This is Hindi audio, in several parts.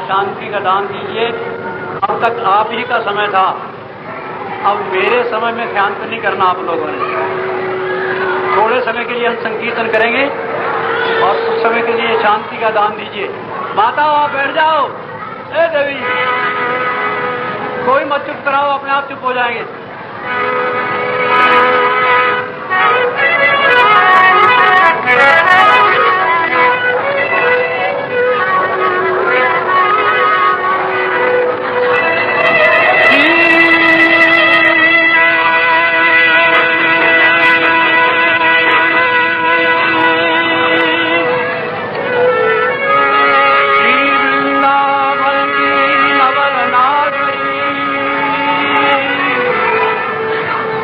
शांति का दान दीजिए। अब तक आप ही का समय था, अब मेरे समय में शांत नहीं करना आप लोगों ने। थोड़े समय के लिए हम संकीर्तन करेंगे और कुछ समय के लिए शांति का दान दीजिए। माता आप बैठ जाओ। ए देवी, कोई मत चुप कराओ, अपने आप चुप हो जाएंगे।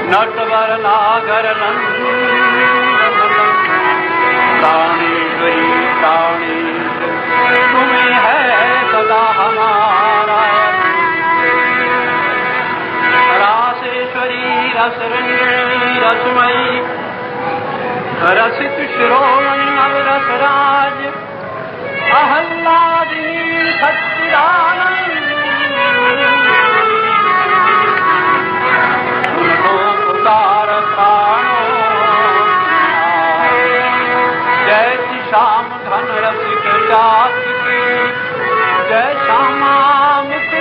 नटवर नागर प्राणेश्वरी प्राणेश्वर तुम्हें है सदा हमारा। रासेश्वरी रसरंगी रसमयी रसित शिरोमणि नवरसराज अहल्लादिनी सच्चिदानंद जय श्याम धन रसिक जात की जय श्यामा मुख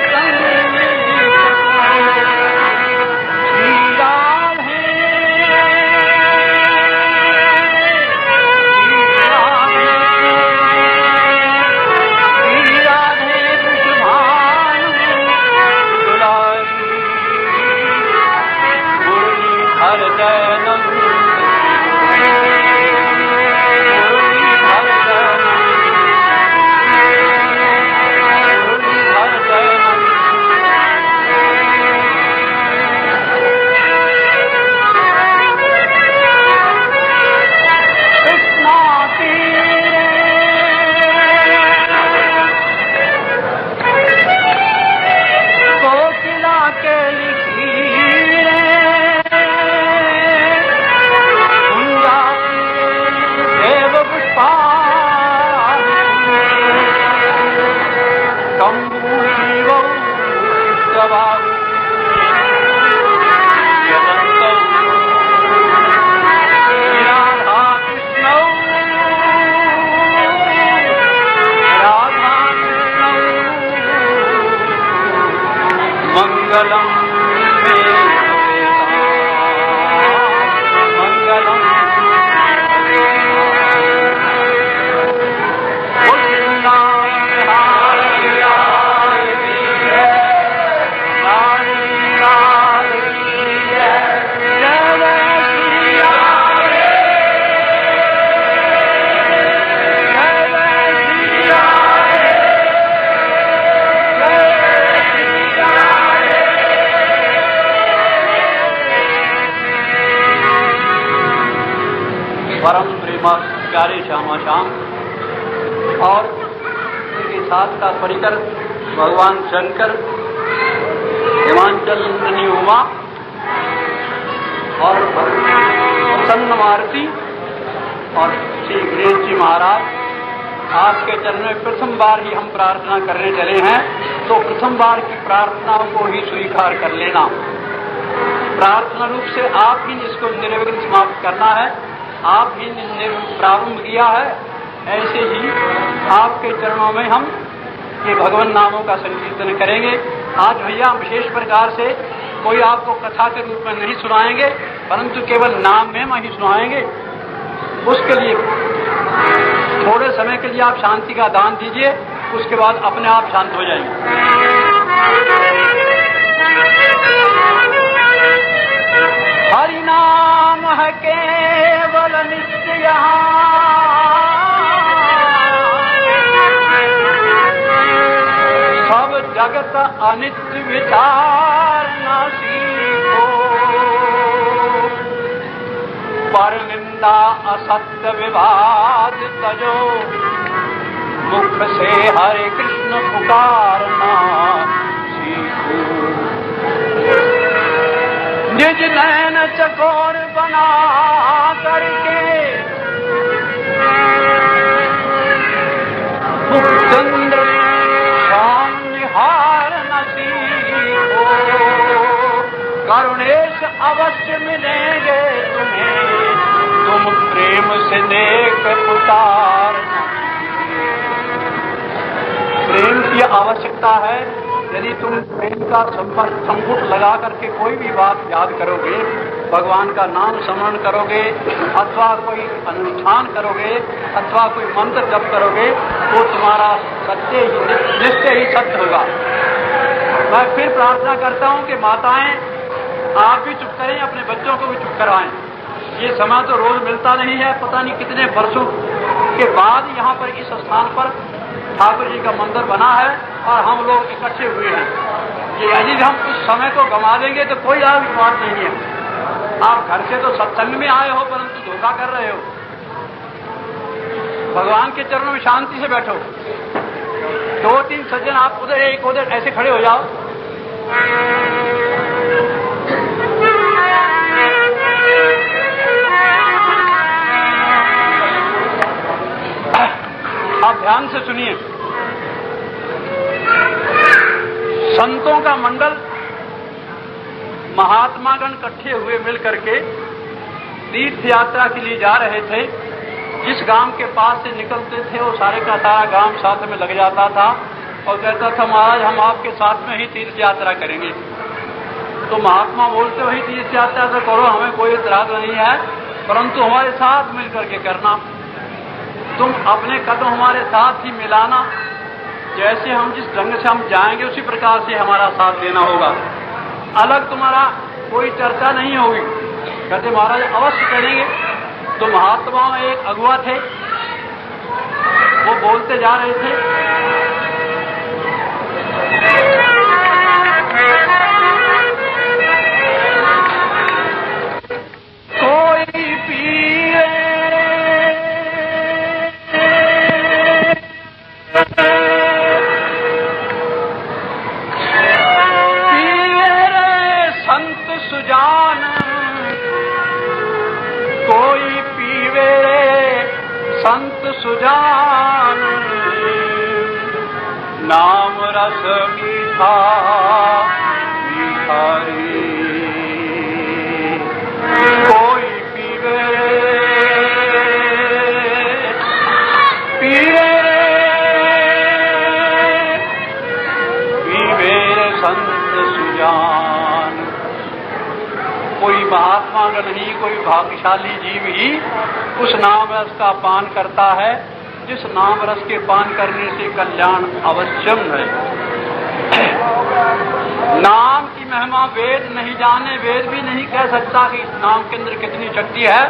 प्यारे श्यामा श्याम और उनके साथ का परिकर भगवान शंकर, हिमांचल नंदिनी उमा और प्रसन्न मारुति और श्री गणेश जी महाराज, आपके चरण में प्रथम बार ही हम प्रार्थना करने चले हैं, तो प्रथम बार की प्रार्थनाओं को ही स्वीकार कर लेना। प्रार्थना रूप से आप ही इसको निर्विघ्न समाप्त करना है, आप ही ने प्रारंभ किया है, ऐसे ही आपके चरणों में हम ये भगवान नामों का संकीर्तन करेंगे। आज भैया विशेष प्रकार से कोई आपको कथा के रूप में नहीं सुनाएंगे, परंतु केवल नाम में ही सुनाएंगे। उसके लिए थोड़े समय के लिए आप शांति का दान दीजिए, उसके बाद अपने आप शांत हो जाएंगे। हरि नाम है केवल नित्य सब जगत अनित्य विचार न सीखो, पर निंदा असत्य विवाद तजो, मुख से हरे कृष्ण कृष्ण पुकारना सीखो। निज नैन चकोर बना करके चंद्र शाम निहारना सीखो। करुणेश अवश्य मिलेंगे तुम्हें, तुम प्रेम से नेक उतारना। प्रेम की आवश्यकता है। यदि तुम प्रेम का संपुट लगा करके कोई भी बात याद करोगे, भगवान का नाम स्मरण करोगे, अथवा कोई अनुष्ठान करोगे, अथवा कोई मंत्र जप करोगे, तो तुम्हारा सत्य ही निश्चय ही सत्य होगा। मैं फिर प्रार्थना करता हूं कि माताएं आप भी चुप करें, अपने बच्चों को भी चुप करवाएं। ये समय तो रोज मिलता नहीं है। पता नहीं कितने वर्षों के बाद यहाँ पर इस स्थान पर ठाकुर जी का मंदिर बना है और हम लोग इकट्ठे हुए हैं। ये यदि हम उस समय को गंवा देंगे तो कोई लाभ की बात नहीं है। आप घर से तो सत्संग में आए हो, परंतु धोखा कर रहे हो। भगवान के चरणों में शांति से बैठो। 2-3 सज्जन आप उधर एक उधर ऐसे खड़े हो जाओ। आप ध्यान से सुनिए। संतों का मंडल, महात्मागण इकट्ठे हुए मिल करके तीर्थ यात्रा के लिए जा रहे थे। जिस गांव के पास से निकलते थे वो सारे का सारा गांव साथ में लग जाता था और कहता था महाराज हम आपके साथ में ही तीर्थ यात्रा करेंगे। तो महात्मा बोलते वही तीर्थ यात्रा तो करो, हमें कोई इतराज नहीं है, परंतु हमारे साथ मिल करके करना। तुम अपने कदम हमारे साथ ही मिलाना। जैसे हम जिस ढंग से हम जाएंगे उसी प्रकार से हमारा साथ देना होगा। अलग तुम्हारा कोई चर्चा नहीं होगी। कहते महाराज अवश्य करेंगे। तो महात्मा में एक अगुआ थे, वो बोलते जा रहे थे, कोई पीए संत सुजान, कोई पीवे संत सुजान, नाम रस मीठा मीठा रे। कोई पीवे पीवे पीवे संत सुजान। कोई महात्मा का नहीं, कोई भाग्यशाली जीव ही उस नाम रस का पान करता है जिस नाम रस के पान करने से कल्याण अवश्यम है। नाम की महिमा वेद नहीं जाने, वेद भी नहीं कह सकता कि इस नाम के अंदर कितनी शक्ति है।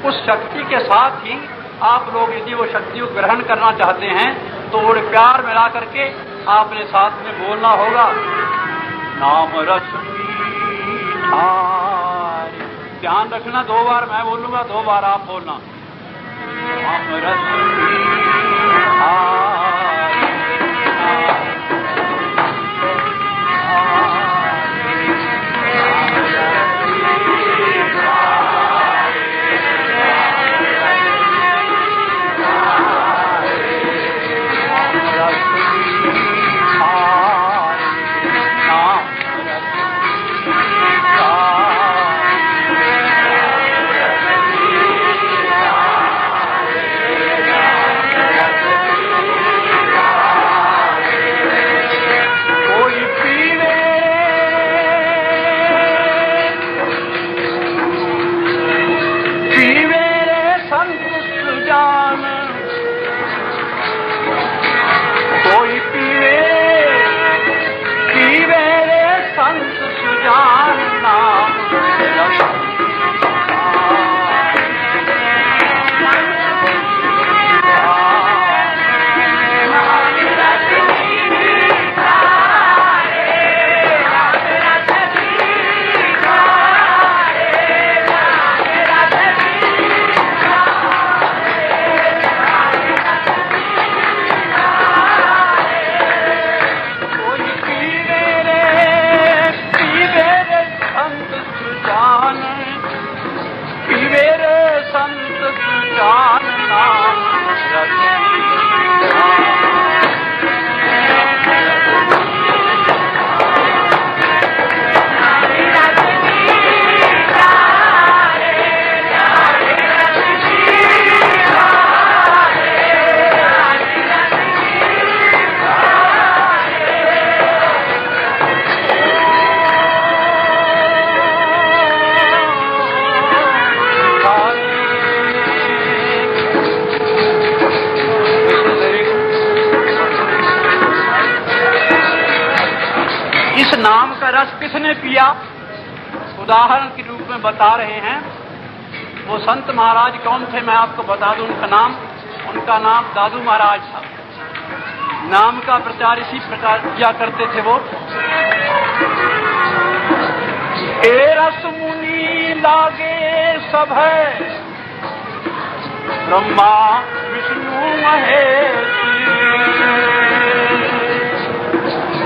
उस शक्ति के साथ ही आप लोग यदि वो शक्ति को ग्रहण करना चाहते हैं तो वो प्यार मिला करके आपने साथ में बोलना होगा, नाम रस मीठा। ध्यान रखना, 2 बार मैं बोलूंगा, 2 बार आप बोलना। नाम रस मीठा इस नाम का रस किसने पिया? उदाहरण के रूप में बता रहे हैं। वो संत महाराज कौन थे, मैं आपको बता दूं उनका नाम। उनका नाम दादू महाराज था। नाम का प्रचार इसी प्रकार किया करते थे वो। ए रस मुनि लागे सब है, ब्रह्मा विष्णु महेश।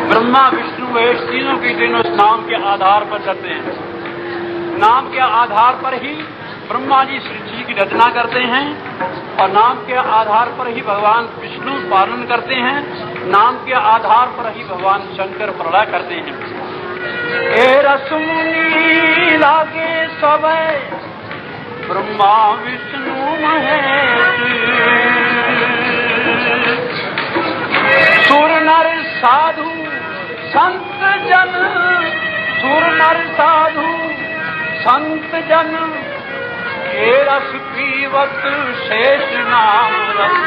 ब्रह्मा विष्णु महेश तीनों की तीनों इस नाम के आधार पर करते हैं। नाम के आधार पर ही ब्रह्मा जी सृष्टि की रचना करते हैं और नाम के आधार पर ही भगवान विष्णु पालन करते हैं। नाम के आधार पर ही भगवान शंकर प्रलय करते हैं। ए रस मुनि लागे सब, ब्रह्मा विष्णु महेश। सुर नर साधु संत जन, सुर नर साधु संत जन, ये रस पीवत शेष नाम रस।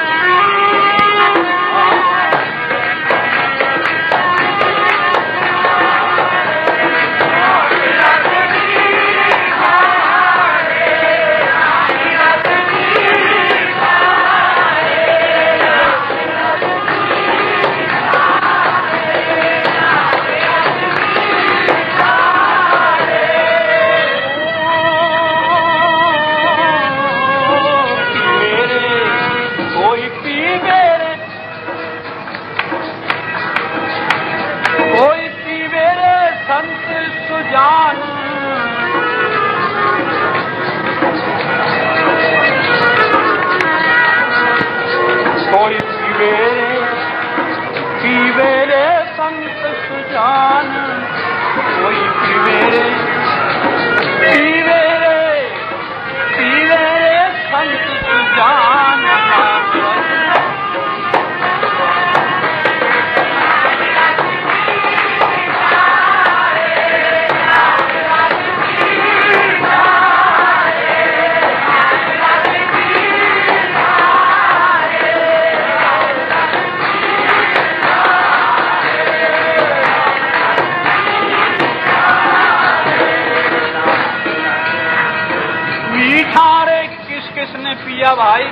भाई,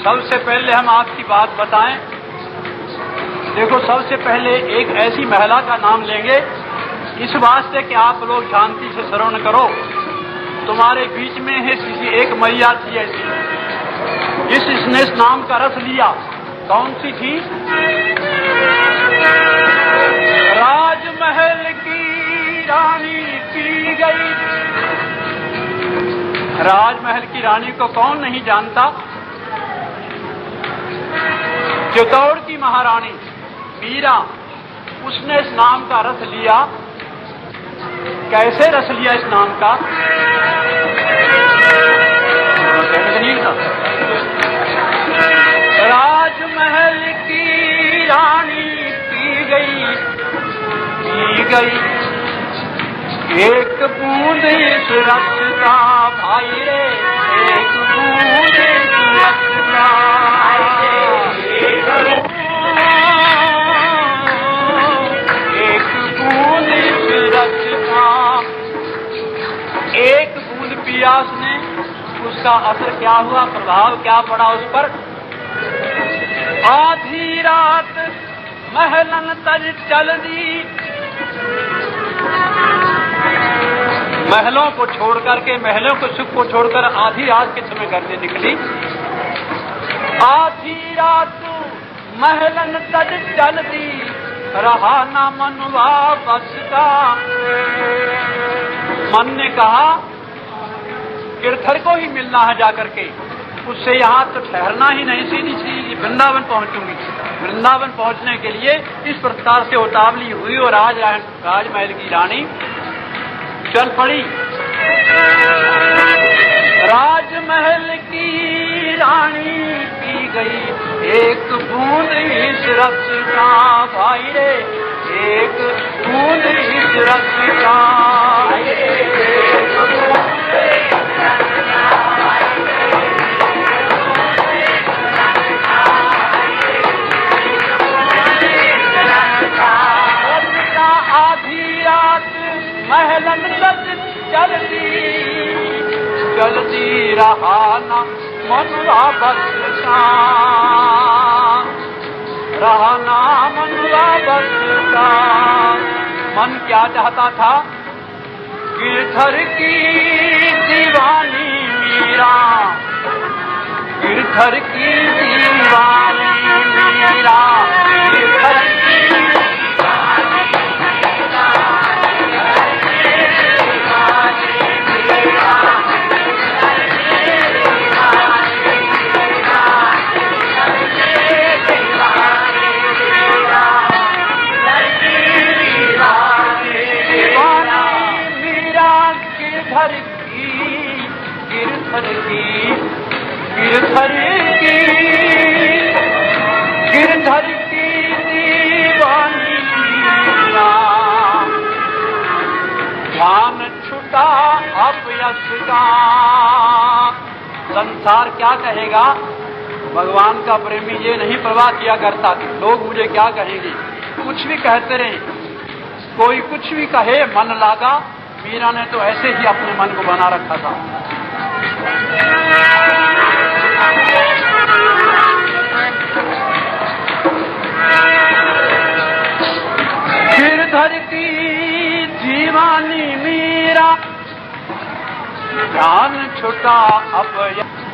सबसे पहले हम आपकी बात बताएं। देखो, सबसे पहले एक ऐसी महिला का नाम लेंगे, इस वास्ते कि आप लोग शांति से श्रवण करो। तुम्हारे बीच में है किसी एक मैया थी ऐसी, जिसने इस नाम का रस लिया। कौन सी थी? राजमहल की रानी पी गई। राजमहल की रानी को कौन नहीं जानता? चित्तौड़ की महारानी मीरा, उसने इस नाम का रस लिया। कैसे रस लिया इस नाम का? राजमहल की रानी पी गई, पी गई एक बूंद इस रस का भाई रे, एक बूंद इस रस का, एक बूंद इस रस का। एक बूंद पिया उसने, उसका असर क्या हुआ, प्रभाव क्या पड़ा उस पर? आधी रात महलन तज चल दी। महलों को छोड़ करके, महलों के सुख को छोड़कर आधी रात के समय घर से निकली। आधी रात महलन तज चल दी, रहा ना मनवा बस का। मन ने कहा गिरधर को ही मिलना है जाकर के, उससे यहाँ तो ठहरना ही नहीं, सीधी सीधी वृंदावन पहुंचूंगी। वृंदावन पहुंचने के लिए इस प्रकार से उतावली हुई और राजमहल की रानी चल पड़ी। राजमहल की रानी पी गई एक बूंद इस रस का भाई रे, एक बूंद इस रस का। महलन सज चलती चलती रहा न मनुआ बस का, रहा ना मनुआ बस का। मन क्या चाहता था? गिरधर की दीवानी मीरा, गिरधर की दीवानी मीरा, गिरधर की गिरधर की गिरधर की दीवानी मीरा, ध्यान छुटा अपयश का। संसार क्या कहेगा? भगवान का प्रेमी ये नहीं परवाह किया करता कि लोग मुझे क्या कहेंगे। कुछ भी कहते रहे, कोई कुछ भी कहे, मन लागा। मीरा ने तो ऐसे ही अपने मन को बना रखा था। गिरधर की दीवानी मीरा, ध्यान छुटा अब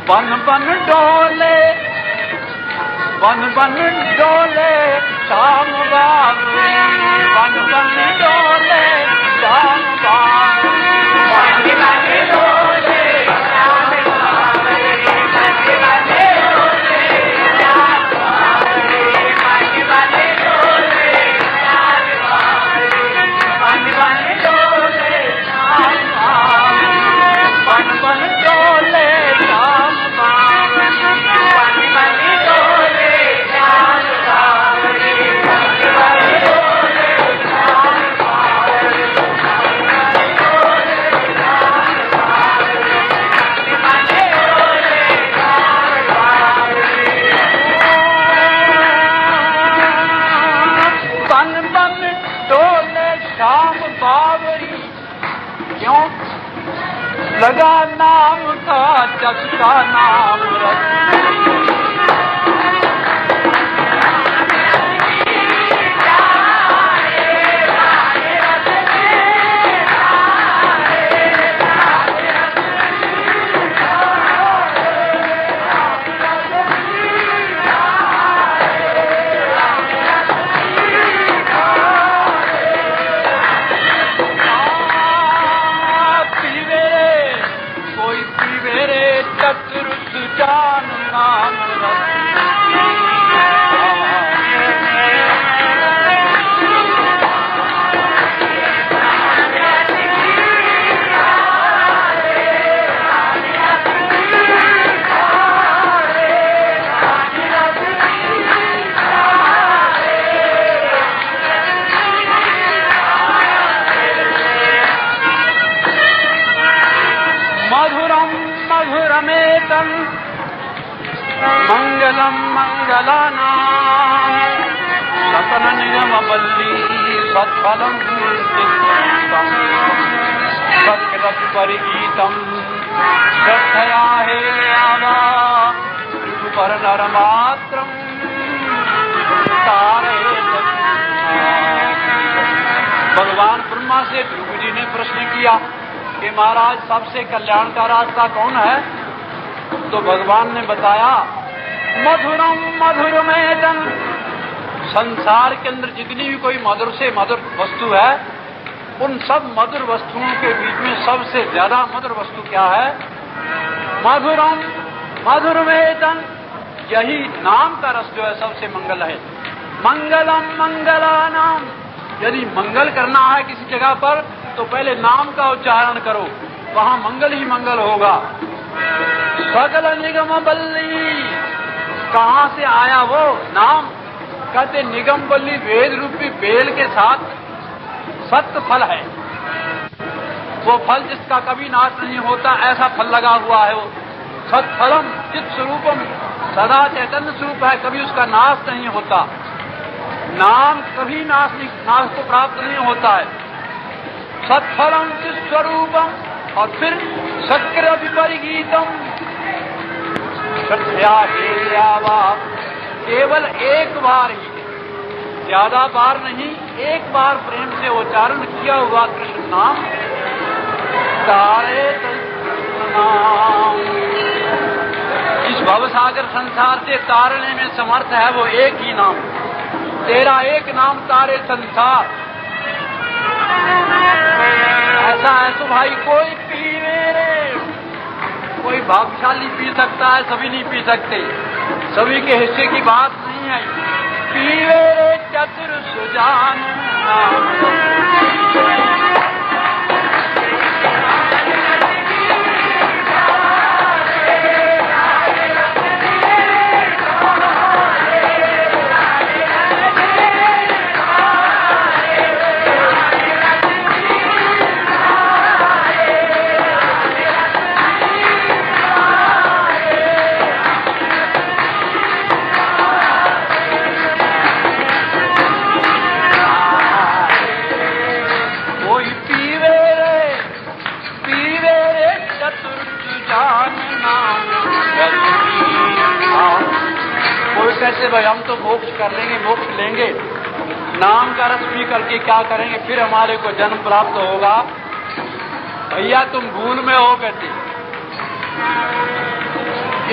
बन बन डोले, बन बन डोले शाम बाबरी, बन बन डोले शाम बाबरी, बन बन डोले लगा नाम का चस्का नाम मंगलम मंगलानाम सतन निगम बल्ली सत्फलम सत्कृत परिगीतम श्रद्धया हे आवा पर नर मात्रम तारे। भगवान ब्रह्मा से भृगु जी ने प्रश्न किया कि महाराज सबसे कल्याण का रास्ता कौन है? तो भगवान ने बताया मधुरम मधुरमेदं। संसार के अंदर जितनी भी कोई मधुर से मधुर वस्तु है, उन सब मधुर वस्तुओं के बीच में सबसे ज्यादा मधुर वस्तु क्या है? मधुरम मधुरमेदं। यही नाम का रस जो है सबसे मंगल है। मंगलम मंगलानाम। यदि मंगल करना है किसी जगह पर तो पहले नाम का उच्चारण करो, वहां मंगल ही मंगल होगा। सकल निगम बल्ली। कहां से आया वो नाम? कहते निगम बल्ली वेद रूपी बेल के साथ सत्य फल है। वो फल जिसका कभी नाश नहीं होता, ऐसा फल लगा हुआ है वो। सत्फलम चित स्वरूपम, सदा चैतन्य स्वरूप है, कभी उसका नाश नहीं होता। नाम कभी नाश को प्राप्त नहीं होता है। सत्फलम स्वरूपम, और फिर शक्र विपरीतम श्रद्धया हेयावा, केवल एक बार ही, ज्यादा बार नहीं, एक बार प्रेम से उच्चारण किया हुआ कृष्ण नाम, तारे नाम, इस भवसागर संसार से तारने में समर्थ है वो एक ही नाम। तेरा एक नाम तारे संसार। ऐसा है तो भाई कोई पीवे रे, कोई भाग्यशाली पी सकता है, सभी नहीं पी सकते, सभी के हिस्से की बात नहीं है। पीवे रे चतुर सुजान कैसे भाई हम तो मोक्ष कर लेंगे, मोक्ष लेंगे, नाम का रस पी करके क्या करेंगे, फिर हमारे को जन्म प्राप्त होगा। भैया तुम भूल में हो कहते,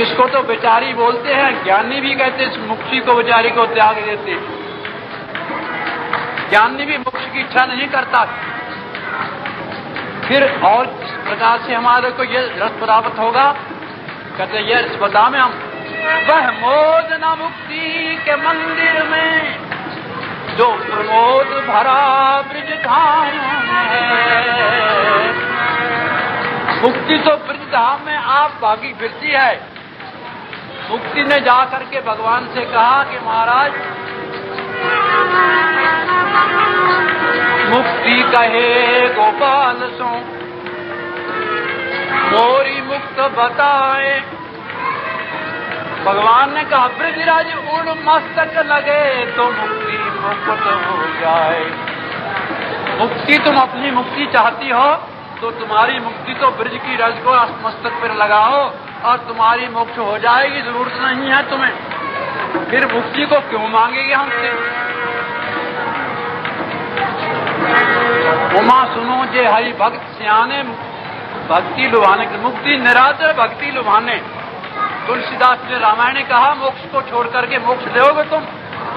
इसको तो बेचारी बोलते हैं, ज्ञानी भी कहते इस मुक्ति को बेचारी को त्याग देते। ज्ञानी भी मोक्ष की इच्छा नहीं करता। फिर और किस प्रकार से हमारे को ये रस प्राप्त होगा, कहते ये रस बता में हम, वह मोद न मुक्ति के मंदिर में जो प्रमोद भरा ब्रज धाम है। मुक्ति तो ब्रज धाम में आप भागी फिरती है। मुक्ति ने जा करके भगवान से कहा कि महाराज मुक्ति कहे गोपाल सो मोरी मुक्त बताए। भगवान ने कहा ब्रजराज उड़ मस्तक लगे तो मुक्ति मुक्त हो जाए। मुक्ति तुम अपनी मुक्ति चाहती हो तो तुम्हारी मुक्ति तो ब्रज की रज को मस्तक पर लगाओ और तुम्हारी मोक्ष हो जाएगी, जरूरत नहीं है तुम्हें। फिर मुक्ति को क्यों मांगेगी हमसे? उमा सुनो जे हरि भक्त सियाने भक्ति लुभाने, मुक्ति निरादर भक्ति लुभाने। तुलसीदास ने रामायण ने कहा मोक्ष को छोड़ करके मोक्ष लोगे तुम?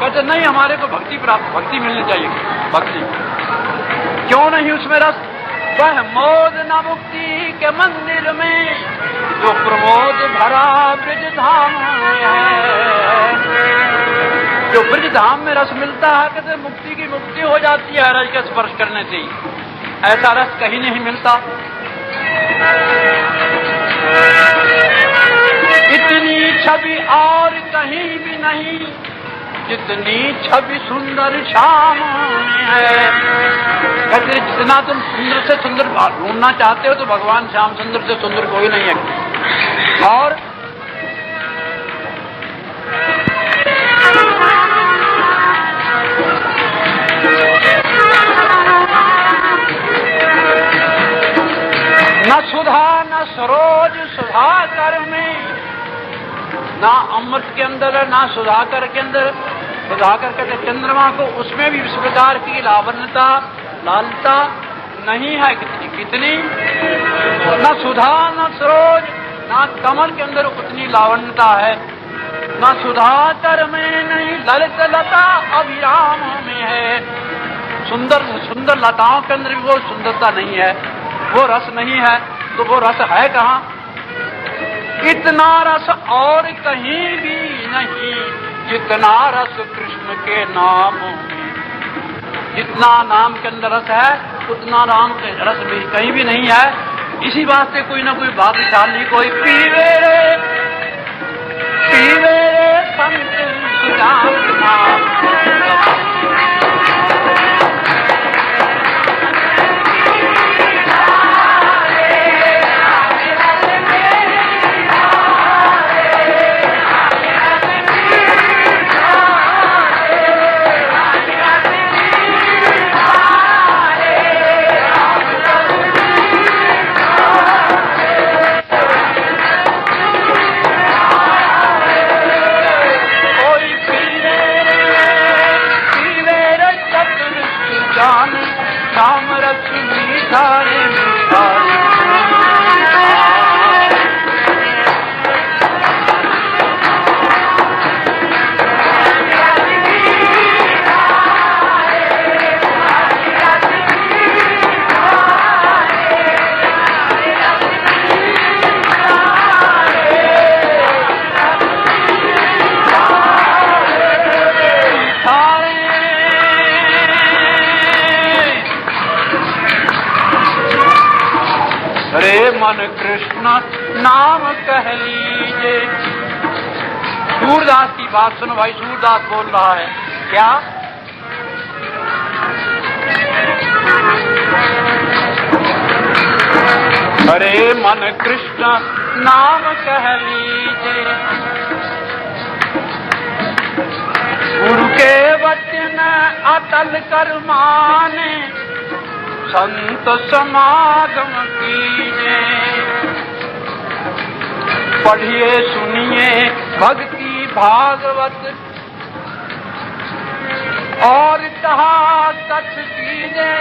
कहते नहीं, हमारे को भक्ति प्राप्त, भक्ति मिलनी चाहिए। भक्ति क्यों नहीं उसमें रस? वह मोद न मुक्ति के मंदिर में जो प्रमोद भरा ब्रज धाम है। जो ब्रज धाम में रस मिलता है कहते मुक्ति की मुक्ति हो जाती है रस का स्पर्श करने से ही। ऐसा रस कहीं नहीं मिलता। इतनी छवि और कहीं भी नहीं जितनी छवि सुंदर श्याम है। कहते जितना तुम सुंदर से सुंदर ढूंढना चाहते हो तो भगवान श्याम सुंदर से सुंदर कोई नहीं है। और न सुधा न सरोज सुधाकर में, ना अमृत के अंदर है ना सुधाकर के अंदर। सुधाकर कहते चंद्रमा को, उसमें भी इस प्रकार की लावण्यता लालता नहीं है। कितनी न सुधा न सरोज, ना कमल के अंदर उतनी लावण्यता है, न सुधाकर में नहीं, ललित लता अभिराम में है। सुंदर सुंदर लताओं के अंदर भी वो सुंदरता नहीं है, वो रस नहीं है। तो वो रस है कहाँ? इतना रस और कहीं भी नहीं जितना रस कृष्ण के नाम में। जितना नाम के अंदर रस है उतना नाम के रस में कहीं भी नहीं है। इसी बात से कोई ना कोई भाग्यशाली कोई पीवे रे संत सुजान नाम। सारे सारे मन कृष्ण नाम कह लीजिए। सूरदास की बात सुनो भाई, सूरदास बोल रहा है क्या? अरे मन कृष्ण नाम कह लीजिए, गुरु के वचन अटल कर माने, संत समागम कीजिए। पढ़िए सुनिए भक्ति भागवत, और कहा सच कीजिए।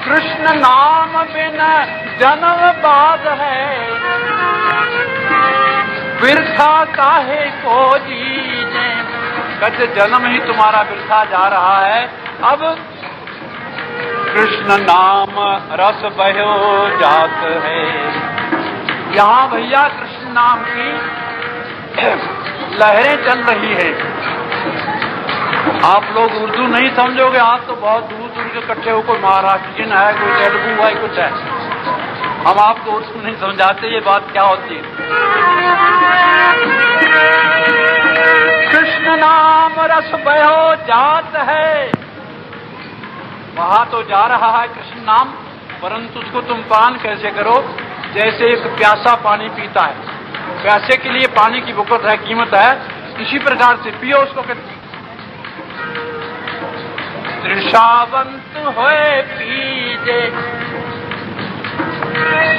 कृष्ण नाम बिना जन्म बाद है, वृथा काहे को जीजे। कहते जन्म ही तुम्हारा वृथा जा रहा है। अब कृष्ण नाम रस बहो जात है। यहाँ भैया कृष्ण नाम की लहरें चल रही है। आप लोग उर्दू नहीं समझोगे, आप तो बहुत दूर दूर के इकट्ठे हो, कोई महाराष्ट्रियन है, कोई तेलुगु है, कुछ है। हम आपको उर्दू नहीं समझाते ये बात क्या होती है। कृष्ण नाम रस बहो जात है, वहां तो जा रहा है कृष्ण नाम, परंतु उसको तुम पान कैसे करो? जैसे एक प्यासा पानी पीता है, प्यासे के लिए पानी की बुकत है, कीमत है, इसी प्रकार से पियो उसको। तृषावंत होए पीजे।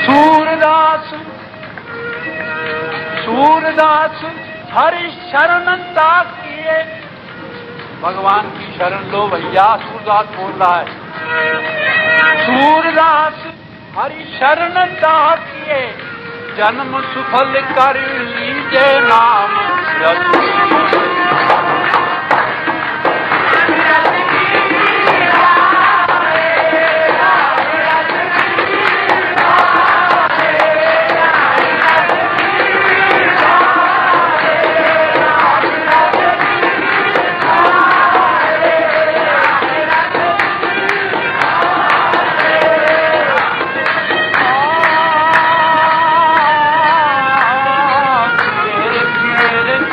सूरदास सूरदास हरि शरण ताकिए। भगवान की शरण लो भैया, सूरदास बोल रहा है। सूरदास हरि शरण ताकिए, जन्म सुफल कर लीजे नाम रस।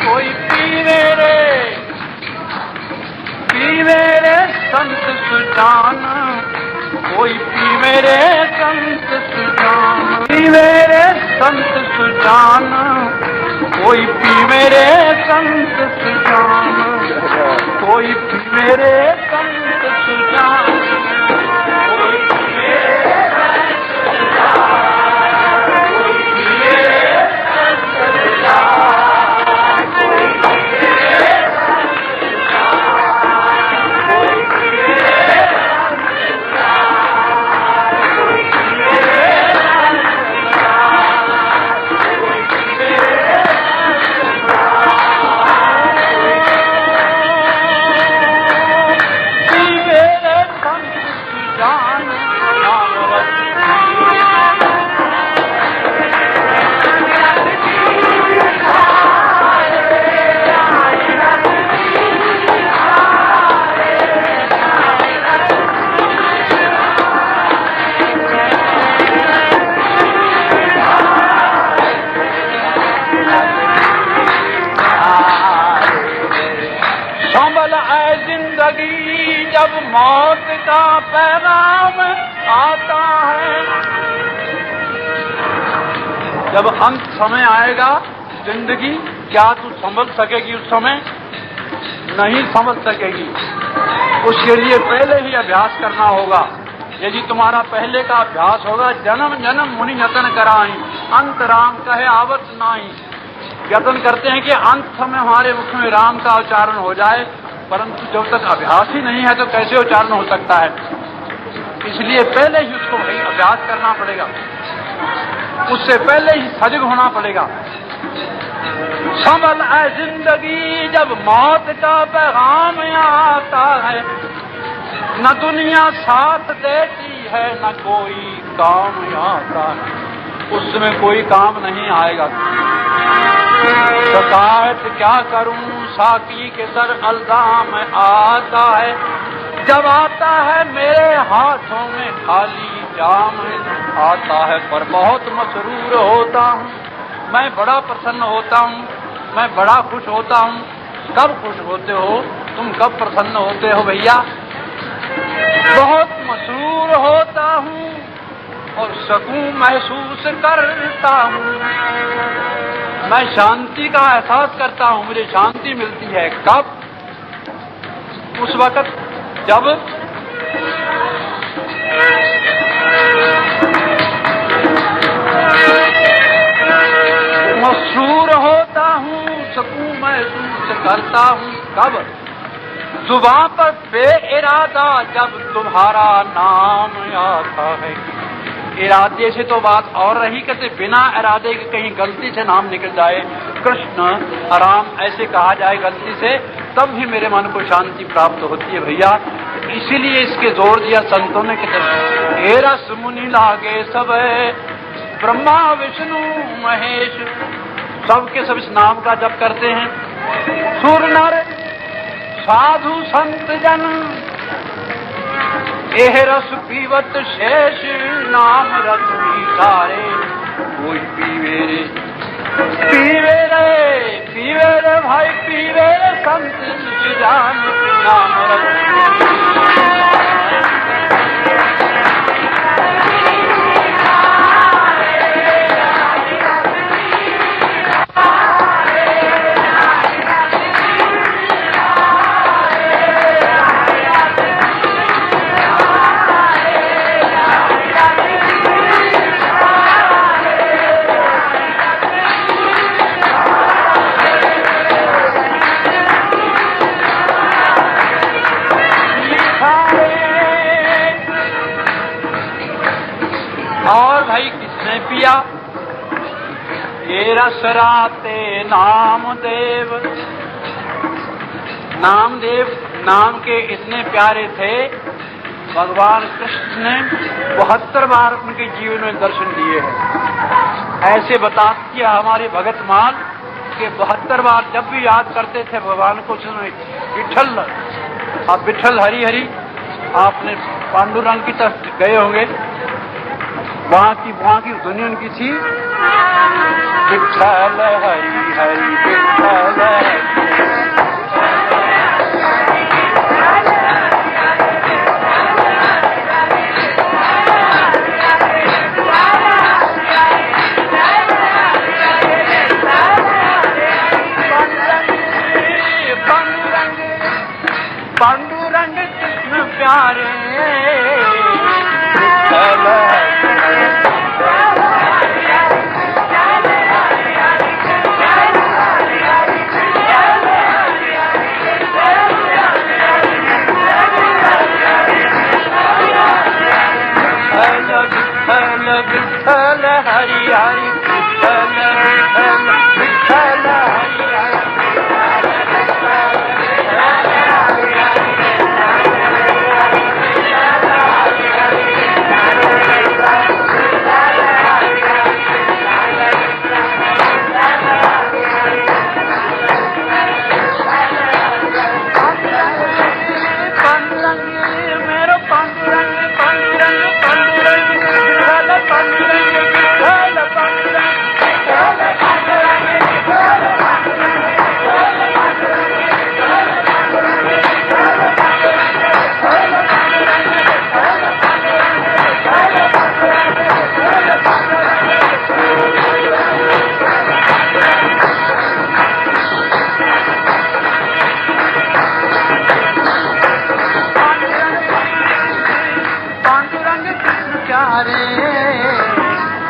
कोई पी मेरे संत सुजान, पी मेरे संत सुजान, कोई पी मेरे संत सुजान, कोई पी मेरे संत सुजान, कोई पी मेरे संत सुजान, कोई पी मेरे संत सुजान, कोई पी मेरे संत सुजान, कोई पी मेरे जब मौत का पैगाम आता है, जब अंत समय आएगा जिंदगी, क्या तू संभल सकेगी? उस समय नहीं संभल सकेगी। उसके लिए पहले ही अभ्यास करना होगा। यदि तुम्हारा पहले का अभ्यास होगा, जन्म जन्म मुनि यतन कराई, अंत राम कहे आवत नाही। यतन करते हैं कि अंत समय हमारे मुख में राम का उच्चारण हो जाए, परंतु जब तक अभ्यास ही नहीं है तो कैसे उच्चारण हो सकता है? इसलिए पहले ही उसको भाई अभ्यास करना पड़ेगा, उससे पहले ही सजग होना पड़ेगा। संभल है जिंदगी जब मौत का पैगाम आता है, न दुनिया साथ देती है न कोई काम आता है, उसमें कोई काम नहीं आएगा। शिकायत क्या करूं साकी के सर अल्जाम आता है, जब आता है मेरे हाथों में खाली जाम आता है। पर बहुत मसरूर होता हूँ, मैं बड़ा प्रसन्न होता हूँ, मैं बड़ा खुश होता हूँ। कब खुश होते हो तुम, कब प्रसन्न होते हो भैया? बहुत मसरूर होता हूँ और सुकून महसूस करता हूँ, मैं शांति का एहसास करता हूँ, मुझे शांति मिलती है। कब? उस वक्त जब मसरूर होता हूँ, सुकून महसूस करता हूँ। कब? जुबां पर बेइरादा जब तुम्हारा नाम आता है। इरादे से तो बात और रही, कहते बिना इरादे के कहीं गलती से नाम निकल जाए, कृष्ण राम ऐसे कहा जाए गलती से, तब भी मेरे मन को शांति प्राप्त होती है भैया। इसीलिए इसके जोर दिया संतों ने कि हे रस मुनि लागे सब, ब्रह्मा विष्णु महेश, सबके सब इस नाम का जप करते हैं। सुर नर साधु संत जन एह रस पीवत शेष, नाम रस सारे कोई पीवे रे, पीवे रे, पीवे रे भाई पीवे रे, संत जान नाम रस। और भाई किसने पिया? ये रस राते नामदेव, नामदेव नाम के इतने प्यारे थे, भगवान कृष्ण ने 72 बार उनके जीवन में दर्शन दिए हैं। ऐसे बता किया हमारे भगत मान के 72 बार जब भी याद करते थे भगवान को, विठल, आप विठल हरि हरि, आपने पांडुरंग की तरफ गए होंगे, वहाँ की दुनिया उनकी थी विठल हरि हरि विठल हरि। पांडुरंग कृष्ण प्यारे विठल विठल हरि हरि विठल विठल विठल हरि हरि।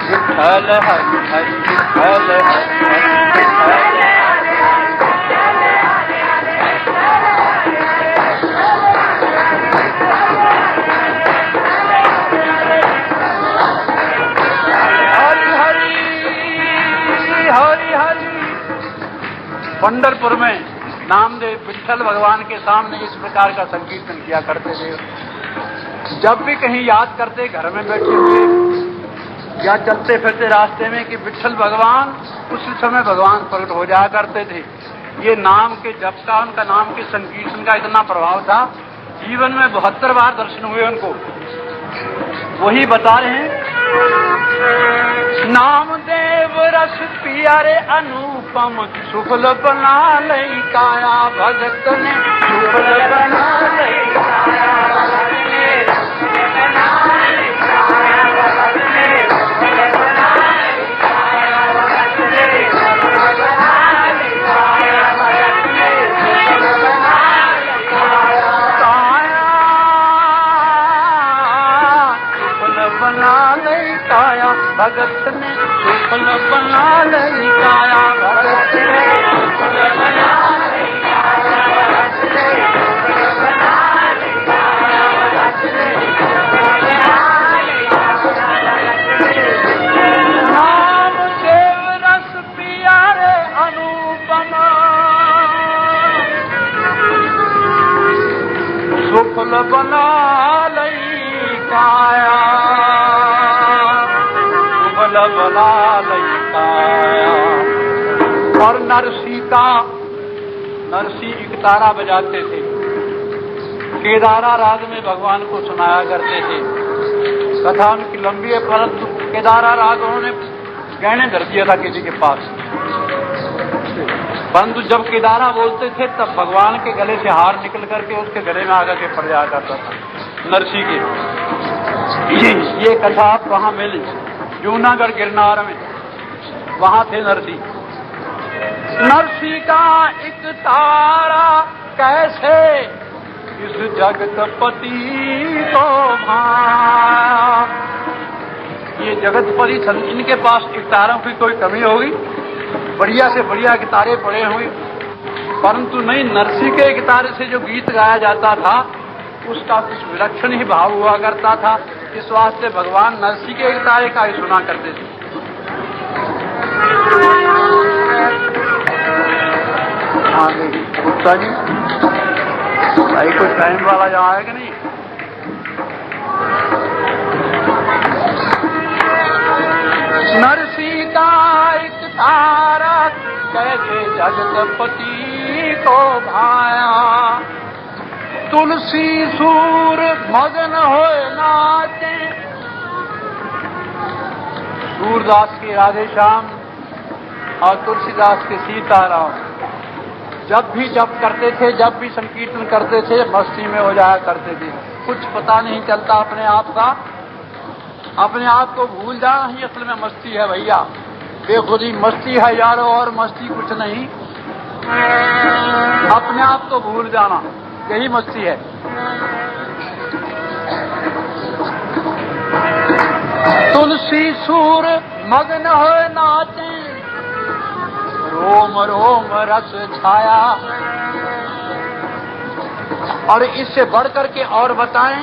विठल हरि हरि विठल हरि हरि। पंढरपुर में नामदेव विठ्ठल भगवान के सामने इस प्रकार का संकीर्तन किया करते थे। जब भी कहीं याद करते घर में बैठे हुए या चलते फिरते रास्ते में कि विठ्ठल भगवान, उस समय भगवान प्रकट हो जाया करते थे। ये नाम के जप का, उनका नाम के संकीर्तन का इतना प्रभाव था, जीवन में 72 बार दर्शन हुए उनको। वही बता रहे हैं, नामदेव रस पियारे अनुपम, सुफल बना लई काया भगत ने, सुफल बना लई काया भगत ने, भगत ने सुफल बना लई काया भगत ने, सुफल बना लई काया भगत ने, सुफल बना लई काया भगत ने, सुफल बना लई काया भगत ने। नामदेव रस पियारे अनुपम, सुफल बना लई काया बना लई काया। और नरसी एक तारा बजाते थे, केदारा राग में भगवान को सुनाया करते थे। कथा उनकी लंबी है, परंतु केदारा राग उन्होंने गहने धर दिया था किसी के पास, परंतु जब केदारा बोलते थे तब भगवान के गले से हार निकल करके उसके गले में आकर के पड़ जाया करता था नरसी के। ये कथा आप वहां मिली जूनागढ़ गिरनार में, वहां थे नरसी। नरसी का एक तारा कैसे इस जगतपति को भाया। ये जगतपति, इनके पास एक तारों की कोई कमी होगी, बढ़िया से बढ़िया गितारे पड़े हुए, परंतु नहीं, नरसी के गितारे से जो गीत गाया जाता था उसका कुछ विलक्षण ही भाव हुआ करता था। इस वास्ते भगवान नरसी के गितारे का ही सुना करते थे। गुप्ता जी भाई, कोई टाइम वाला यहाँ है कि नहीं? नरसी का एक तारा कैसे जगतपति को भाया, तुलसी सूर मगन होए नाचे। सूरदास के राधे श्याम और तुलसीदास के सीताराम जब भी जप करते थे, जब भी संकीर्तन करते थे, मस्ती में हो जाया करते थे। कुछ पता नहीं चलता अपने आप का, अपने आप को भूल जाना ही असल में मस्ती है भैया। बेखुदी मस्ती है यारो, और मस्ती कुछ नहीं, अपने आप को भूल जाना, यही मस्ती है। तुलसी सूर मगन हो नाचे, रोम रोम रस छाया। और इससे बढ़ करके और बताएं,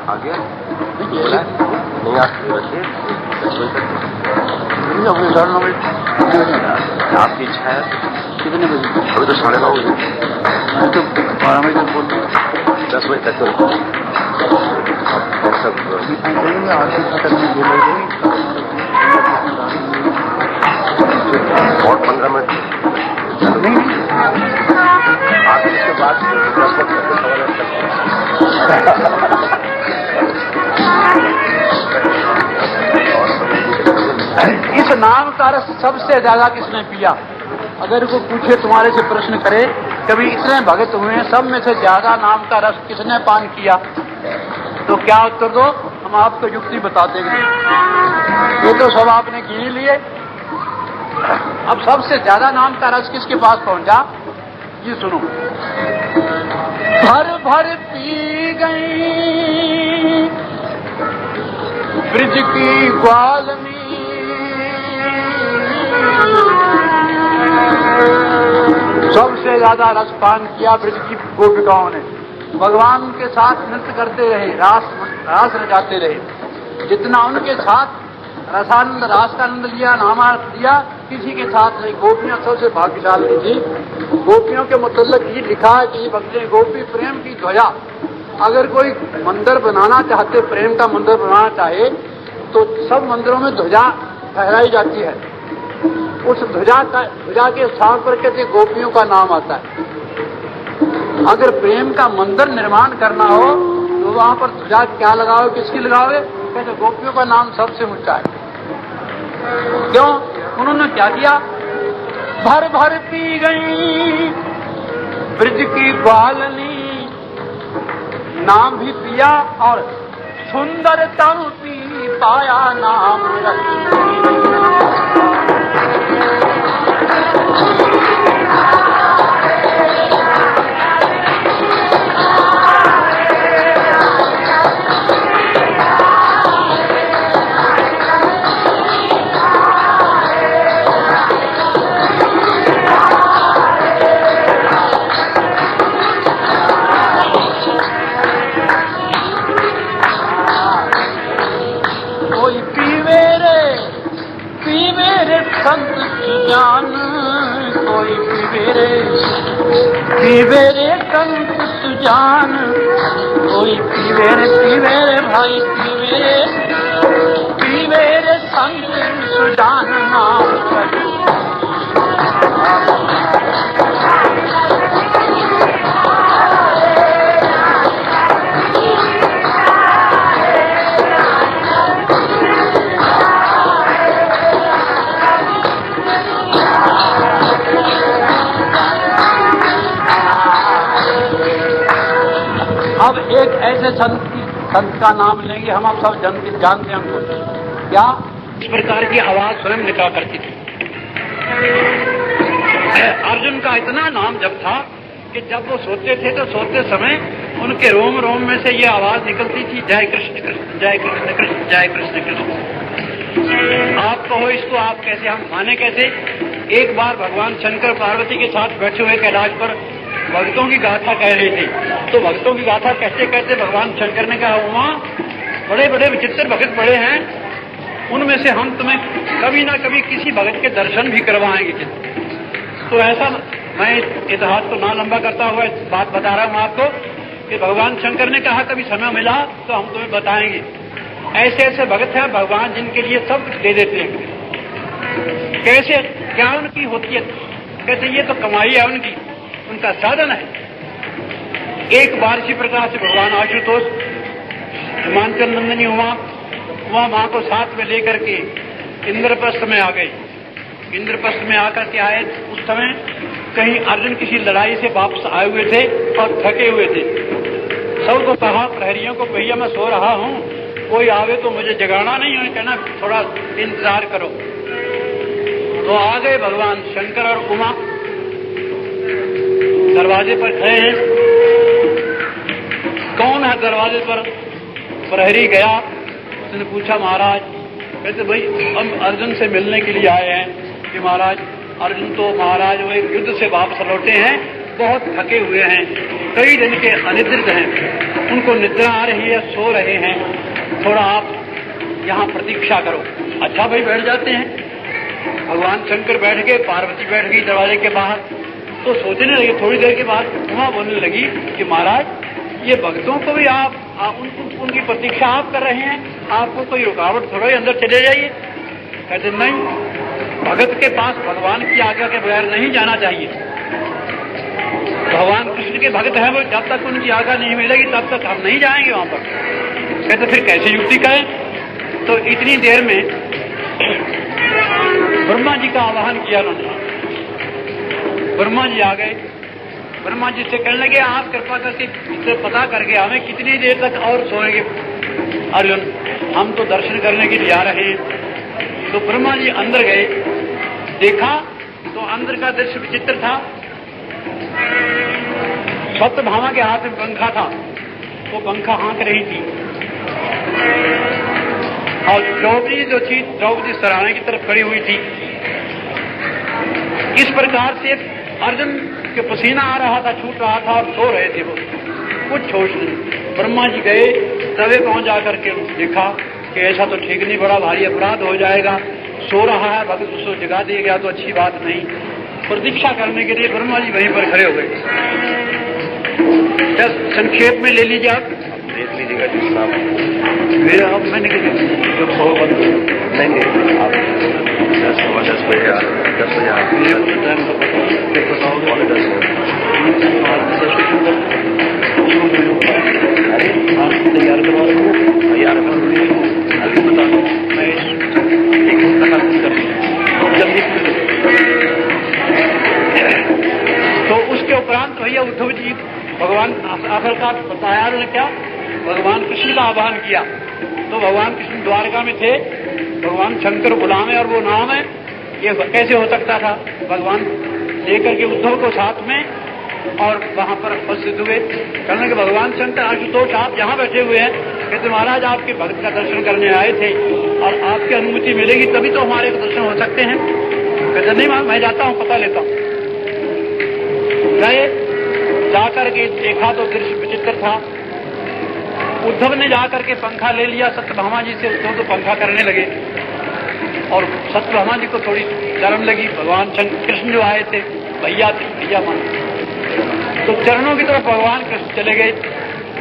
आगे आपकी इच्छा है कितने बजे? अभी तो 9:30 बजे, मैं तो 12 बजे तक बोल रहा हूँ। 10 बजे तक तो सब और 15 मिनट नहीं, आप इसके बाद 10 वक्त तक इस नाम का रस सबसे ज्यादा किसने पिया? अगर कोई पूछे, तुम्हारे से प्रश्न करे, कभी इतने भगत हुए हैं, सब में से ज्यादा नाम का रस किसने पान किया, तो क्या उत्तर दो? हम आपको युक्ति बताते हैं। ये तो सब आपने गिन लिए। अब सबसे ज्यादा नाम का रस किसके पास पहुंचा, ये सुनो। भर भर पी गई ब्रिज की ग्वालनी, सबसे ज्यादा रसपान किया ब्रिज की गोपिकाओं ने। भगवान के साथ नृत्य करते रहे, रास रचाते रहे। जितना उनके साथ रसानंद, रास का आनंद लिया, नामार्थ लिया, किसी के साथ नहीं। गोपियां सबसे भाग्यशाली थी। गोपियों के मुतल्लिक ये लिखा है कि भक्ति गोपी प्रेम की ध्वजा। अगर कोई मंदिर बनाना चाहते, प्रेम का मंदिर बनाना चाहे, तो सब मंदिरों में ध्वजा फहराई जाती है। उस ध्वजा के स्थान पर कहते गोपियों का नाम आता है। अगर प्रेम का मंदिर निर्माण करना हो तो वहां पर ध्वजा क्या लगाओगे, किसकी लगाओगे? कहते गोपियों का नाम सबसे ऊंचा है। क्यों? उन्होंने क्या किया? भर भर पी गई ब्रज की बालनी, नाम भी पिया और सुंदरतम पी पाया नाम रखी। संत जान कोई पीवेरे संत जान कोई पीवेरे भाई पीवेरे संत जान नाम। अब एक ऐसे संत का नाम लेंगे, हम आप सब जानते हैं उनको। क्या इस प्रकार की आवाज स्वयं निकला करती थी। अर्जुन का इतना नाम जब था कि जब वो सोते थे तो सोते समय उनके रोम रोम में से ये आवाज निकलती थी, जय कृष्ण कृष्ण जय कृष्ण कृष्ण जय कृष्ण कृष्ण। आप कहो इसको आप कैसे, हम माने कैसे? एक बार भगवान शंकर पार्वती के साथ बैठे हुए कैलाश पर भक्तों की गाथा कह रहे थे। तो भक्तों की गाथा कहते कहते भगवान शंकर ने कहा, वहां बड़े बड़े विचित्र भगत पड़े हैं, उनमें से हम तुम्हें कभी ना कभी किसी भगत के दर्शन भी करवाएंगे। तो ऐसा मैं इतिहास को ना लंबा करता हुआ बात बता रहा हूं आपको कि भगवान शंकर ने कहा कभी समय मिला तो हम तुम्हें बताएंगे। ऐसे ऐसे भगत हैं भगवान जिनके लिए सब कुछ दे देते हैं। कैसे, क्या उनकी होती है? कहते ये तो कमाई है उनकी, उनका साधन है। एक बार इसी प्रकार से भगवान आशुतोष हिमांचल नंदिनी उमा मां को साथ में लेकर के इंद्रप्रस्थ में आ गए। इंद्रप्रस्थ में आकर के आए, उस समय कहीं अर्जुन किसी लड़ाई से वापस आए हुए थे और थके हुए थे। सबको कहा प्रहरियों को, भैया मैं सो रहा हूं, कोई आवे तो मुझे जगाना नहीं है, कहना थोड़ा इंतजार करो। तो आ गए भगवान शंकर और उमा, दरवाजे पर खड़े हैं। कौन है दरवाजे पर? प्रहरी गया, उसने पूछा महाराज, कहते भाई हम अर्जुन से मिलने के लिए आए हैं कि महाराज अर्जुन तो महाराज वो एक युद्ध से वापस लौटे हैं, बहुत थके हुए हैं, कई दिन के अनिद्रित हैं, उनको निद्रा आ रही है, सो रहे हैं, थोड़ा आप यहाँ प्रतीक्षा करो। अच्छा भाई बैठ जाते हैं। भगवान शंकर बैठ गए, पार्वती बैठ गई दरवाजे के बाहर। तो सोचने लगे, थोड़ी देर के बाद उमा बोलने लगी कि महाराज ये भक्तों को भी आप उनकी प्रतीक्षा आप कर रहे हैं, आपको कोई रुकावट थोड़ा ही, अंदर चले जाइए। कहते नहीं, भगत के पास भगवान की आज्ञा के बगैर नहीं जाना चाहिए। भगवान कृष्ण के भक्त हैं वो, जब तक उनकी आज्ञा नहीं मिलेगी तब तक हम नहीं जाएंगे वहां पर। कहते फिर कैसे युक्ति करें? तो इतनी देर में ब्रह्मा जी का आवाहन किया उन्होंने। ब्रह्मा जी आ गए। ब्रह्मा जी से कहने लगे आप कृपा करके इससे पता करके हमें कितनी देर तक और सोएंगे अर्जुन, हम तो दर्शन करने के लिए आ रहे हैं। तो ब्रह्मा जी अंदर गए, देखा तो अंदर का दृश्य विचित्र था। सत्यभामा के हाथ में पंखा था, वो पंखा हाँक रही थी और द्रौपदी जो थी, द्रौपदी सराहने की तरफ खड़ी हुई थी। इस प्रकार से अर्जुन के पसीना आ रहा था, छूट रहा था और सो रहे थे वो, कुछ होश नहीं। ब्रह्मा जी गए, तवे पहुंच जा करके देखा कि ऐसा तो ठीक नहीं, बड़ा भारी अपराध हो जाएगा। सो रहा है, भक्त उसको जगा दिया गया तो अच्छी बात नहीं। प्रतीक्षा करने के लिए ब्रह्मा जी वहीं पर खड़े हो गए। संक्षेप में ले लीजिए आप, देख लीजिएगा जितना मेरे आप मैंने जो नहीं आप 10 बजे आ 10 बजे आ बताओगे 10 तैयार करवा तैयार अभी बता दो, मैं एक घंटा कर जल्दी। तो उसके उपरांत भैया उद्धव जी भगवान आखिरकार बताया ने क्या, भगवान कृष्ण का आह्वान किया। तो भगवान कृष्ण द्वारका में थे, भगवान शंकर गुलाम है और वो नाम है, ये कैसे हो सकता था। भगवान लेकर के उद्धव को साथ में और वहां पर उपस्थित हुए। कहने के भगवान शंकर आशुतोष आप जहां बैठे हुए हैं, कहते महाराज आपके भक्त का दर्शन करने आए थे और आपकी अनुमति मिलेगी तभी तो हमारे दर्शन हो सकते हैं। कहते नहीं मैं जाता हूं, पता लेता हूं। गए, जाकर के देखा तो दृश्य विचित्र था। उद्धव ने जाकर के पंखा ले लिया सत्यभामा जी से, उद्धव तो पंखा करने लगे और सत्यभामा जी को थोड़ी शर्म लगी। भगवान कृष्ण जो आए थे, भैया मान, तो चरणों की तरफ भगवान कृष्ण चले गए।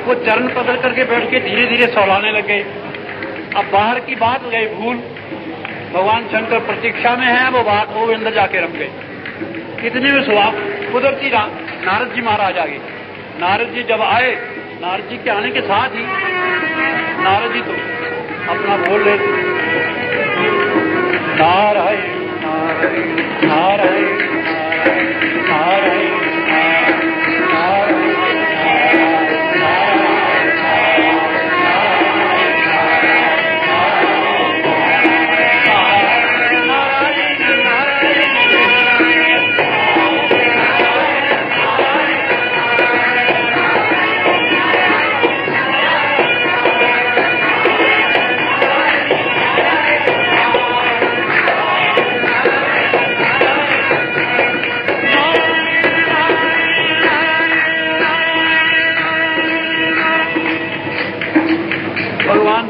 वो चरण पकड़ करके बैठ के धीरे धीरे सहलाने लग गए। अब बाहर की बात गई भूल, भगवान शंकर प्रतीक्षा में है, वो अंदर जाके रख गए। इतने में सुहा कुदरती नारद जी महाराज आ गए। नारद जी जब आए, नारद जी के आने के साथ ही नारद जी तो अपना बोल रहे नारायण नारायण नारायण नारायण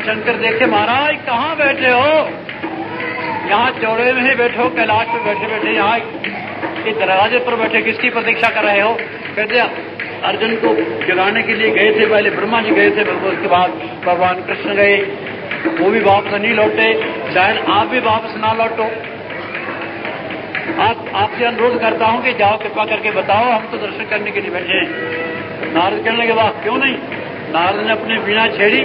शंकर देखे महाराज कहाँ बैठे हो, यहाँ चौड़े में ही बैठो, कैलाश पे बैठे बैठे यहाँ इस दरवाजे पर बैठे किसकी प्रतीक्षा कर रहे हो। कहते अर्जुन को जगाने के लिए गए थे, पहले ब्रह्मा जी गए थे, उसके बाद भगवान कृष्ण गए, वो भी वापस नहीं लौटे, शायद आप भी वापस ना लौटो। आपसे अनुरोध करता हूँ कि जाओ कृपा करके बताओ, हम तो दर्शन करने के लिए बैठे हैं। नारद कहने के बाद क्यों नहीं, नारद ने अपनी वीणा छेड़ी,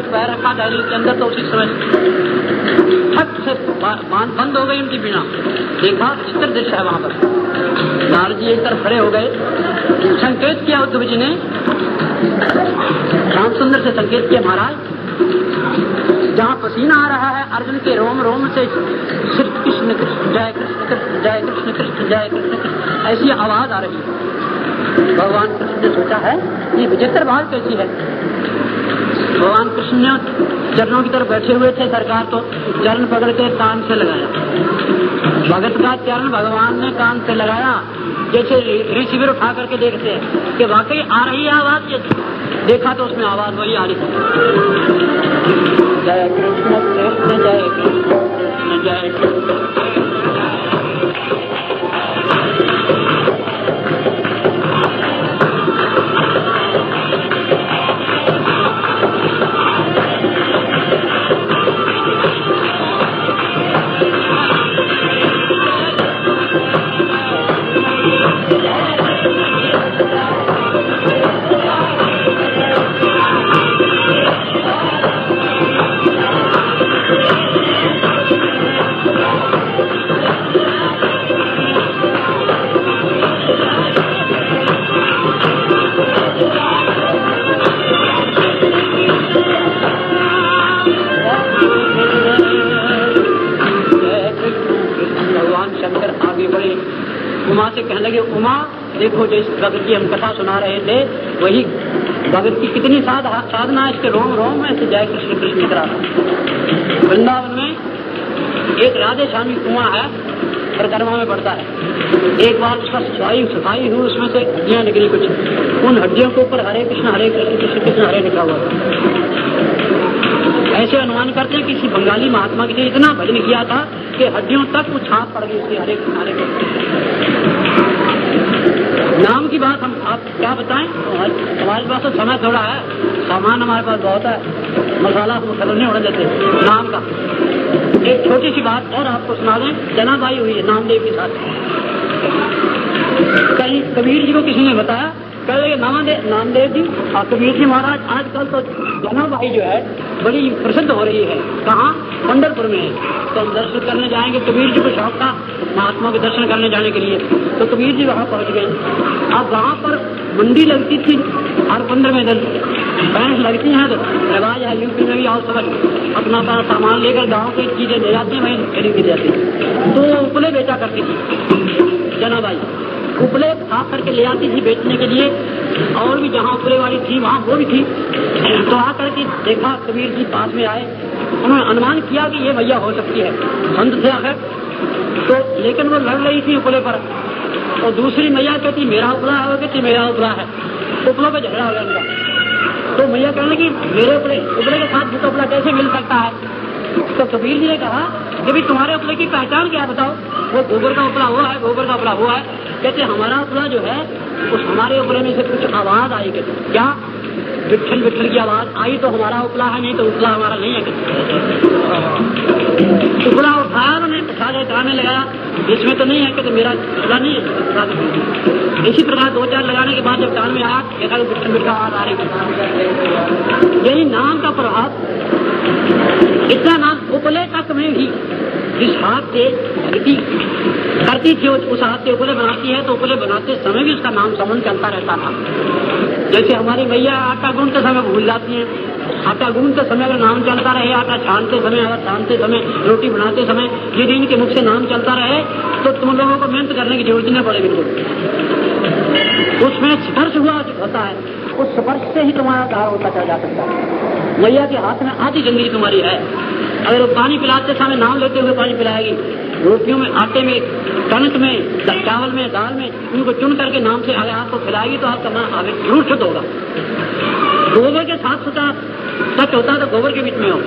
पैर रखा दहलीज के अंदर, तो उसी समय ठक से बंद हो गई उनकी बिना। देखा चित्र दृश्य है वहां पर। नारद जी एक तरफ खड़े हो गए, संकेत किया उद्धव जी ने, श्याम सुंदर से संकेत किया महाराज जहाँ पसीना आ रहा है अर्जुन के रोम रोम से सिर्फ कृष्ण कृष्ण जय कृष्ण कृष्ण जय कृष्ण कृष्ण जय कृष्ण कृष्ण ऐसी आवाज आ रही है। भगवान कृष्ण ने सोचा है ये विचित्र बात कैसी है। भगवान कृष्ण ने चरणों की तरफ बैठे हुए थे, सरकार तो चरण पकड़ के कान से लगाया। भगत का चरण भगवान ने कान से लगाया, जैसे ऋषि भी उठा करके देखते हैं कि वाकई आ रही है आवाज। ये देखा तो उसमें आवाज वही आ रही थी, जय कृष्ण कृष्ण जय कृष्ण जय कृष्ण। उमा से कहने लगे, उमा देखो जिस भगत की हम कथा सुना रहे थे वही भगत की कितनी साधना इसके रोम रोम में से जय कृष्ण कृष्ण निकला। वृंदावन में एक राधे श्यामी कुआं है, परिक्रमा में बढ़ता है। एक बार उसका सफाई हुई, उसमें से हड्डियां निकली कुछ, उन हड्डियों के ऊपर हरे कृष्ण कृष्ण कृष्ण हरे लिखा हुआ था। ऐसे अनुमान करते हैं कि किसी बंगाली महात्मा के लिए इतना भजन किया था कि हड्डियों तक वो छाप पड़ गई उसकी हरे कृष्ण। नाम की बात हम आप क्या बताएं, हमारे पास तो समय थोड़ा है, सामान हमारे पास बहुत है, मसाला नहीं होने देते नाम का। एक छोटी सी बात और आपको सुना दें, जनाबाई हुई है नामदेव के साथ। कहीं कबीर जी को किसी ने बताया, कह रहे नामदेव जी और कबीर जी महाराज आजकल तो जनाबाई जो है बड़ी प्रसिद्ध हो रही है। कहाँ? पंढरपुर में है। तो हम दर्शन करने जाएंगे, कबीर जी को शौक था महात्मा के दर्शन करने जाने के लिए, तो कबीर जी वहाँ पहुँच गए। अब वहाँ पर मंडी लगती थी हर 15वें दिन, भैंस लगती हैं तो रिवाज है यूपी में भी, और सब अपना सामान लेकर गाँव की चीजें ले जाती हैं, वहीं खरीदी जाती है। तो उपले बेचा करती थी जनाबाई, उपले खा करके ले आती थी बेचने के लिए, और भी जहाँ उपले वाली थी वहाँ वो भी थी। तो आकर के देखा, कबीर जी पास में आए, उन्होंने अनुमान किया कि ये भैया हो सकती है, संत थे आखिर। तो लेकिन वो लड़ रही थी उपले पर, और दूसरी मैया कहती मेरा उपला है, वो कहती मेरा उपला है। उपलों पे झगड़ा हो गया उनका। तो मैया कहने की मेरे उपले के साथ दूसरा उपला कैसे मिल सकता है। तो कबीर जी ने कहा कि भाई तुम्हारे उपले की पहचान क्या बताओ। वो गोबर का उपला हुआ है, गोबर का उपला हुआ है। कहते हमारा उपला जो है उस हमारे उपले में से कुछ आवाज आई, कहते क्या विट्ठल विट्ठल की आवाज आई तो हमारा उपला है, नहीं तो उपला हमारा नहीं है। उपला उठाया उन्होंने, उठा के गाने लगाया, इसमें तो नहीं है, कहते मेरा उपला नहीं है। इसी प्रकार 2-4 लगाने के बाद जब कान में आया देखा तो विट्ठल विट्ठल आवाज आ रही। यही नाम का प्रभाव, इतना नाम उपले तक में भी जिस हाथ से करती थी उस हाथ से उपले बनाती है, तो उपले बनाते समय भी उसका नाम समन चलता रहता था। जैसे हमारी मैया आटा गूंथते समय भूल जाती है, आटा गूंथते समय अगर नाम चलता रहे, आटा छानते समय, अगर छानते समय, रोटी बनाते समय यदि इनके मुख से नाम चलता रहे तो तुम लोगों को मेहनत करने की जरूरत नहीं पड़ेगी। उसमें स्पर्श हुआ होता है, उस स्पर्श से ही तुम्हारा उद्धार होता चला जा सकता है। मैया के हाथ में आधी जिंदगी तुम्हारी है। अगर वो पानी पिलाते समय नाम लेते हुए पानी पिलाएगी, रोटियों में, आटे में, कणक में, चावल में, दाल में, उनको चुन करके नाम से अगर आपको खिलाएगी तो आपका मन आगे जरूर शुद्ध होगा। गोबर के साथ सच होता है तो गोबर के बीच में हो।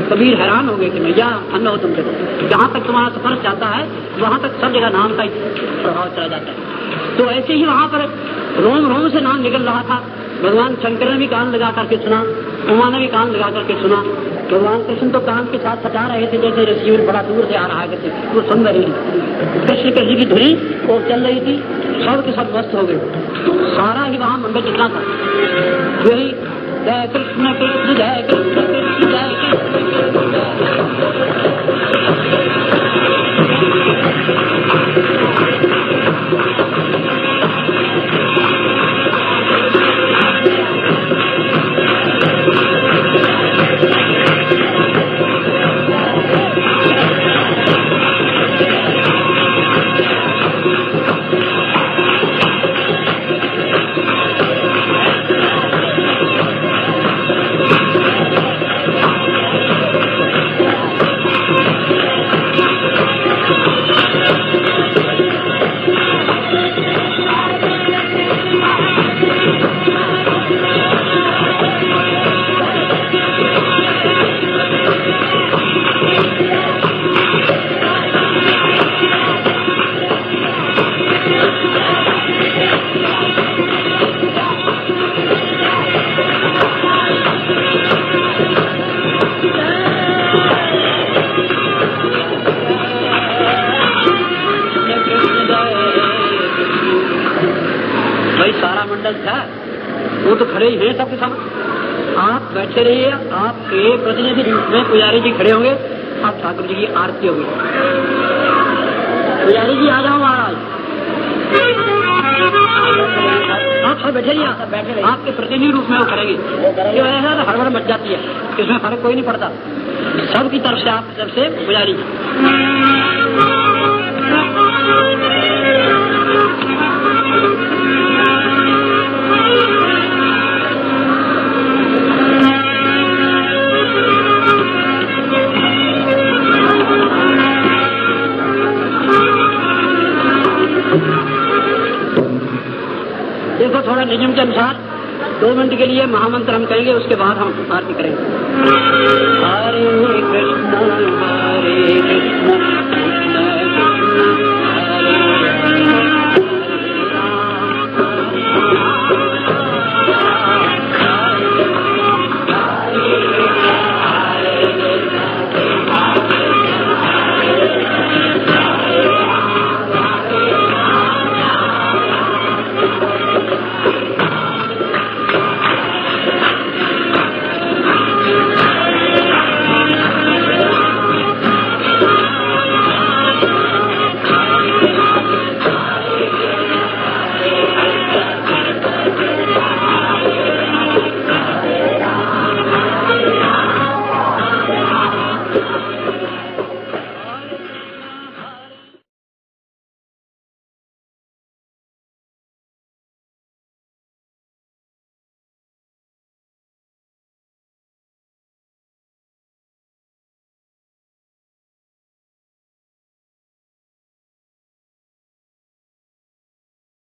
कबीर हैरान हो गए कि मैया अन्न हो तुमसे, जहाँ तक तुम्हारा स्पर्श जाता है वहाँ तक सब जगह नाम का प्रभाव चला जाता है। तो ऐसे ही वहाँ पर रोम रोम से नाम निकल रहा था। भगवान शंकर ने भी कान लगा करके सुना, उमा ने भी कान लगा करके सुना। भगवान कृष्ण तो कान के साथ सटा रहे थे, जैसे रसीवर बड़ा दूर से आ रहा है, वो सुन रही थी। कृष्ण की धुनी वो चल रही थी, सब के सब मस्त हो गए। सारा ही वहाँ मंदिर जितना था यही जय कृष्ण कृष्ण जय कृष्ण कृष्ण जय कृष्ण। दल था, वो तो खड़े ही हैं सब के सब। आप बैठे रहिए, आपके प्रतिनिधि रूप में पुजारी जी खड़े होंगे, अब ठाकुर जी की आरती होगी। पुजारी जी आ जाओ महाराज, आप सब बैठे रहिए, आपके प्रतिनिधि रूप में वो करेंगे। ये वजह से हड़बड़ मच जाती है, इसमें फर्क कोई नहीं पड़ता, सबकी तरफ से आपकी तरफ से पुजारी जी। देखो थोड़ा नियम के अनुसार 2 मिनट के लिए महामंत्र हम कहेंगे, उसके बाद हम आरती करेंगे। हरे कृष्ण